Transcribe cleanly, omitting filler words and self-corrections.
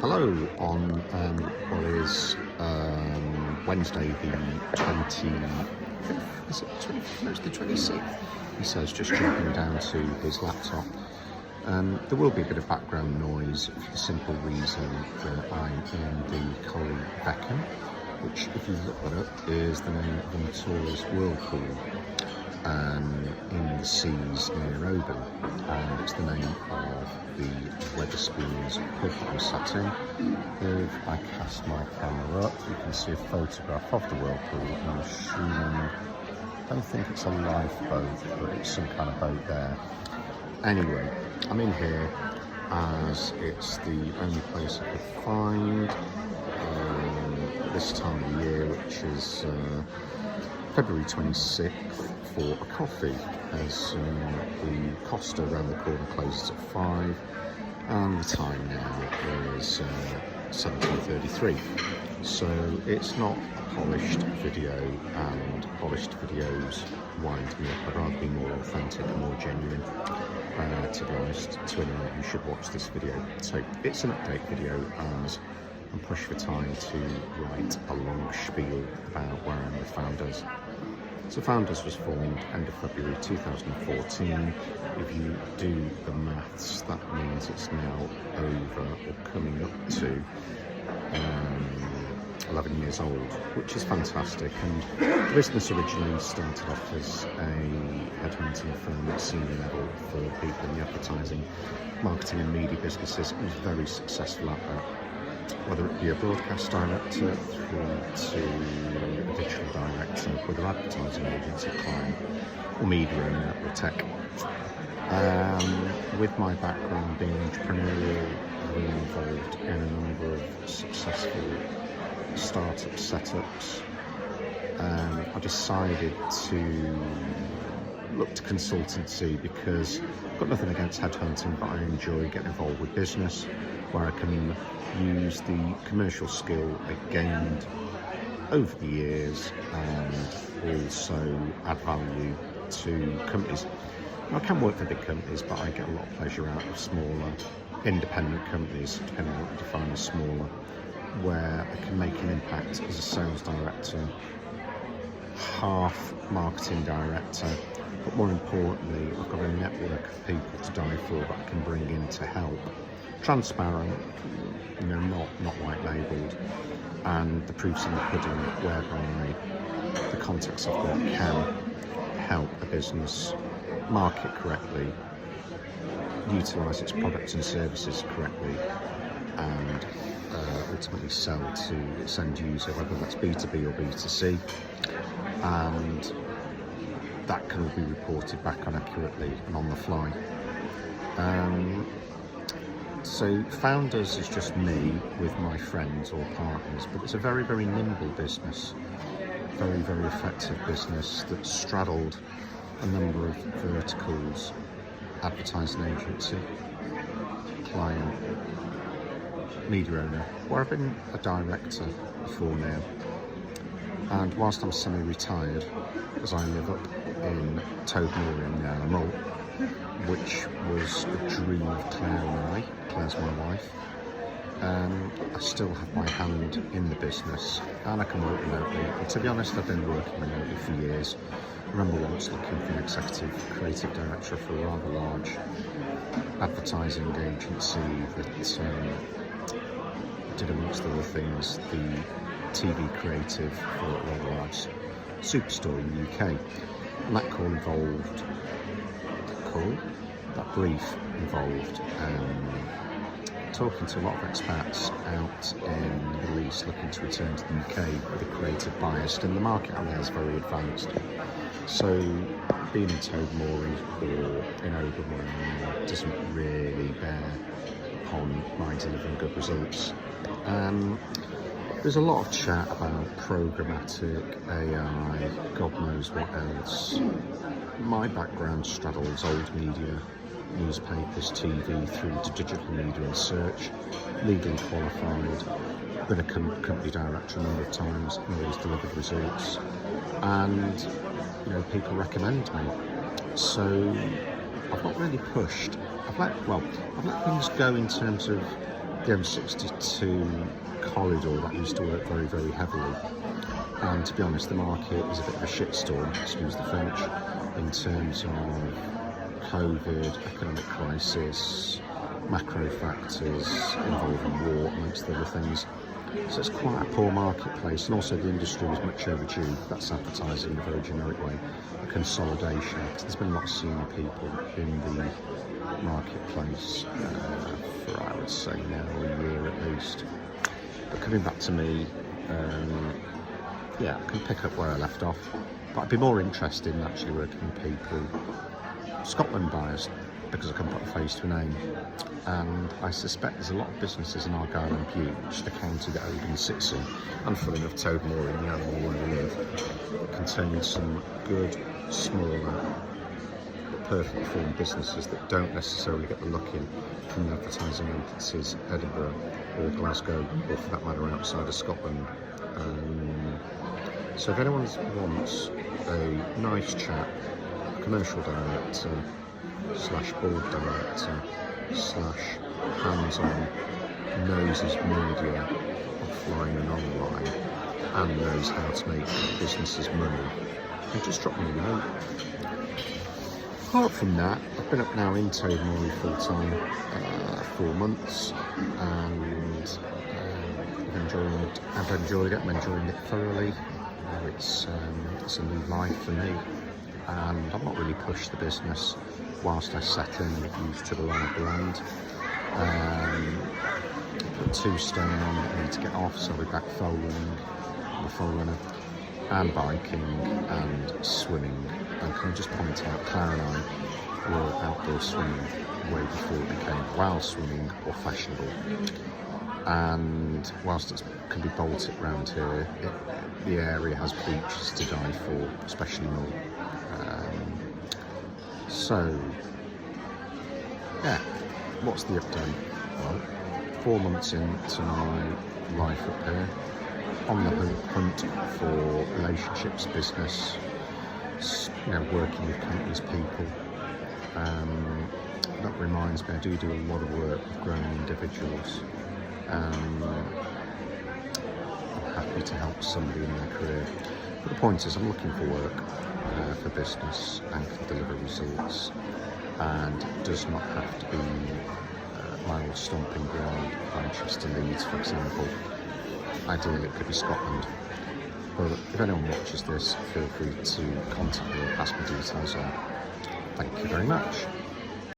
Hello on what is Wednesday the 25th, is it 25th? No, it's the 26th. He says, just jumping down to his laptop. There will be a bit of background noise for the simple reason that I'm in the Corryvreckan, which, if you look that up, is the name of a notorious whirlpool in the seas near Oban, and it's the name of the Wetherspoons pub that I'm sat in. If I cast my camera up, you can see a photograph of the whirlpool, and I'm assuming, I don't think it's a lifeboat, but it's some kind of boat there. Anyway, I'm in here as it's the only place I could find at this time of the year, which is February 26th, for a coffee, as the Costa around the corner closes at 5 and the time now is 17:33. So it's not a polished video, and polished videos wind me up. I'd rather be more authentic and more genuine, to be honest, to anyone who should watch this video. So it's an update video, and I'm pushed for time to write a long spiel about where I'm with Founders. So Founders was formed end of February 2014. If you do the maths, that means it's now over, or coming up to 11 years old, which is fantastic. And the business originally started off as a headhunting firm at senior level for people in the advertising, marketing and media businesses. It was very successful at that, whether it be a broadcast director through to a digital director, whether advertising agency client or media owner or tech. With my background being entrepreneurial, really involved in a number of successful startup setups, I decided to look to consultancy because I've got nothing against headhunting, but I enjoy getting involved with business where I can use the commercial skill I gained over the years and also add value to companies. Now, I can work for big companies, but I get a lot of pleasure out of smaller independent companies, depending on what you define as smaller, where I can make an impact as a sales director, half marketing director, but more importantly, I've got a network of people to die for that I can bring in to help. Transparent, not white labelled, and the proof's in the pudding, whereby the contacts I've got can help a business market correctly, utilise its products and services correctly, and ultimately sell to its end user, whether that's B2B or B2C, and that can all be reported back on accurately and on the fly. So Founders is just me with my friends or partners, but it's a very, very nimble business, very, very effective business that's straddled a number of verticals: advertising agency, client, media owner, where I've been a director before now. And whilst I'm semi-retired, as I live up in Oban in Oban, which was a dream of Claire and I, Claire's my wife, I still have my hand in the business, and I can work remotely. And to be honest, I've been working remotely for years. I remember once looking for an executive creative director for a rather large advertising agency that did, amongst other things, the TV creative for a rather large superstore in the UK. And that brief involved talking to a lot of expats out in the Middle East looking to return to the UK with a creative bias, and the market out there is very advanced. So being in Tobermory or in Oban doesn't really bear upon my delivering good results. There's a lot of chat about programmatic, AI, God knows what else. My background straddles old media, newspapers, TV, through to digital media and search, legally qualified, been a company director a number of times, and always delivered results. And, people recommend me. So I've not really pushed. I've let things go in terms of the M62 corridor that used to work very, very heavily. And to be honest, the market is a bit of a shitstorm, excuse the French, in terms of COVID, economic crisis, macro factors involving war, amongst other things. So it's quite a poor marketplace, and also the industry is much overdue. That's advertising in a very generic way. A consolidation. There's been a lot of senior people in the marketplace for, I would say, now a year at least. But coming back to me, yeah, I can pick up where I left off. But I'd be more interested in actually working with people, Scotland biased, because I can put a face to a name. And I suspect there's a lot of businesses in Argyll and Bute, which is the county that Oban sits in, and full enough Tobermory in the animal where we live, contain some good, smaller, perfectly formed businesses that don't necessarily get the look in from the advertising agencies, Edinburgh or Glasgow, or for that matter outside of Scotland. So if anyone wants a nice chap, commercial director / board director / hands-on, knows his media offline and online, and knows how to make businesses money, then just drop me a note. Apart from that, I've been up now in Tobermory full-time 4 months, and I've enjoyed it. I'm enjoying it thoroughly. It's a new life for me, and I've not really pushed the business whilst I settle in and get used to the lie of the land. Put 2 stone on that I need to get off, so I'll be back foaling, I'm a foal runner, and biking and swimming. And can I just point out, Claire and I were outdoor swimming way before it became wild swimming or fashionable. And whilst it can be Baltic around here, the area has beaches to die for, especially more. So, yeah, what's the update? Well, 4 months into my life up here, on the hunt for relationships, business, working with companies, people. That reminds me, I do a lot of work with growing individuals. I'm happy to help somebody in their career. But the point is, I'm looking for work for business and can deliver results, and it does not have to be my old stomping ground, Manchester, Leeds, for example. Ideally, it could be Scotland. But if anyone watches this, feel free to contact me or pass my details on. Thank you very much.